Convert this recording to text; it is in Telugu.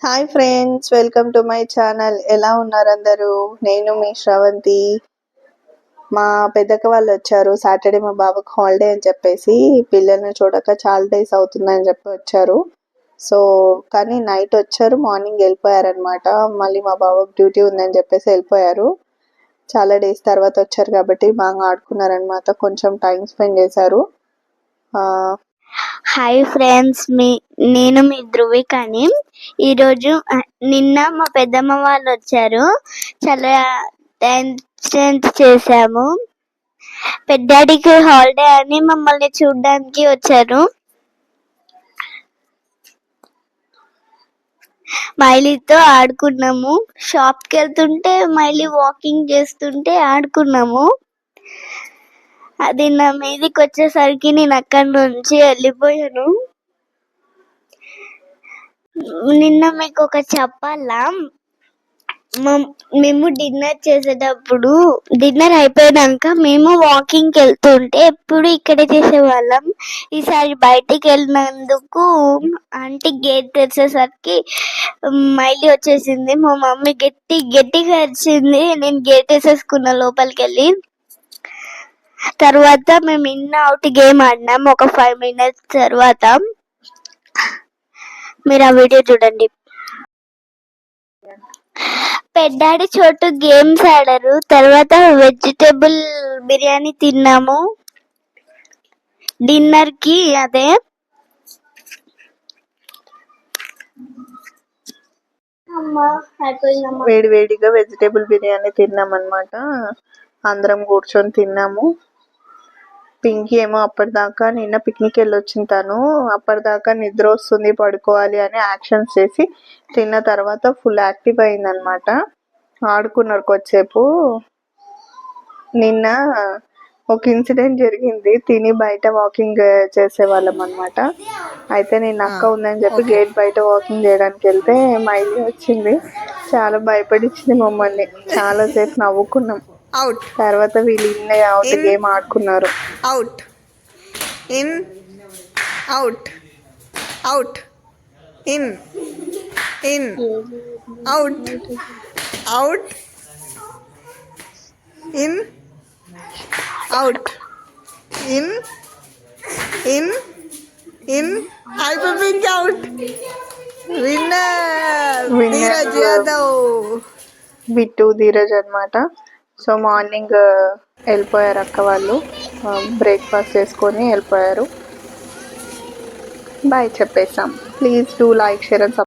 Hi friends, welcome to my channel. ఎలా ఉన్నారు అందరూ? నేను మీ శ్రవంతి. మా పెద్దక్క వాళ్ళు వచ్చారు సాటర్డే, మా బాబుకి హాలిడే అని చెప్పేసి. పిల్లల్ని చూడక చాలా డేస్ అవుతుందని చెప్పి వచ్చారు. సో కానీ నైట్ వచ్చారు, మార్నింగ్ వెళ్ళిపోయారనమాట. మళ్ళీ మా బాబుకి డ్యూటీ ఉందని చెప్పేసి వెళ్ళిపోయారు. చాలా డేస్ తర్వాత వచ్చారు కాబట్టి బాగా ఆడుకున్నారనమాట, కొంచెం టైం స్పెండ్ చేశారు. హాయ్ ఫ్రెండ్స్, నేను మీ ధృవికని. ఈరోజు నిన్న మా పెద్దమ్మ వాళ్ళు వచ్చారు, చాలా టైం స్పెండ్ చేసాము. పెద్దాడికి హాలిడే అని మమ్మల్ని చూడడానికి వచ్చారు. మైలీతో ఆడుకున్నాము. షాప్కి వెళ్తుంటే మైలీ వాకింగ్ చేస్తుంటే ఆడుకున్నాము. అది నా మీదకి వచ్చేసరికి నేను అక్కడి నుంచి వెళ్ళిపోయాను. నిన్న మీకు ఒక చెప్పాలా, మేము డిన్నర్ చేసేటప్పుడు, డిన్నర్ అయిపోయాక మేము వాకింగ్కి వెళ్తుంటే ఎప్పుడు ఇక్కడే చేసేవాళ్ళం. ఈసారి బయటికి వెళ్ళినందుకు ఆంటీ గేట్ తెరిచేసరికి మైలీ వచ్చేసింది. మా మమ్మీ గట్టిగా అరిచింది. నేను గేట్ వేసేసుకున్నా లోపలికి వెళ్ళి. తర్వాత మేము ఇన్ అవుట్ గేమ్ ఆడినాం. ఒక 5 minutes తర్వాత మీరు ఆ వీడియో చూడండి. పెద్దాడి చోటు గేమ్స్ ఆడారు. తర్వాత వెజిటేబుల్ బిర్యానీ తిన్నాము డిన్నర్ కి. అదే వేడివేడిగా వెజిటేబుల్ బిర్యానీ తిన్నామన్నమాట. అందరం కూర్చొని తిన్నాము. పింకీ ఏమో అప్పటిదాకా నిన్న పిక్నిక్ వెళ్ళొచ్చిన తను, అప్పటిదాకా నిద్ర వస్తుంది పడుకోవాలి అని యాక్షన్స్ చేసి తిన్న తర్వాత ఫుల్ యాక్టివ్ అయిందనమాట. ఆడుకున్నారు కొద్దిసేపు. నిన్న ఒక ఇన్సిడెంట్ జరిగింది. తిని బయట వాకింగ్ చేసేవాళ్ళం అనమాట. అయితే నేను అక్క ఉందని చెప్పి గేట్ బయట వాకింగ్ చేయడానికి వెళ్తే మైలీ వచ్చింది. చాలా భయపడిచ్చింది మమ్మల్ని. చాలాసేపు నవ్వుకున్నాం. అవుట్. తర్వాత వీళ్ళు ఇన్ అవుట్ గేమ్ ఆడుకున్నారు. Out, in, out, out, in, in, out, out, in, out, in, in, in, అయిపోయింది. అవుట్. విన్నర్ ధీరజ్ యాదవ్. బిట్టు ధీరజ్ అనమాట. సో మార్నింగ్ వెళ్ళిపోయారు అక్క వాళ్ళు, బ్రేక్ఫాస్ట్ చేసుకొని వెళ్ళిపోయారు. బాయ్ చెప్పేసాం. Please do like, share and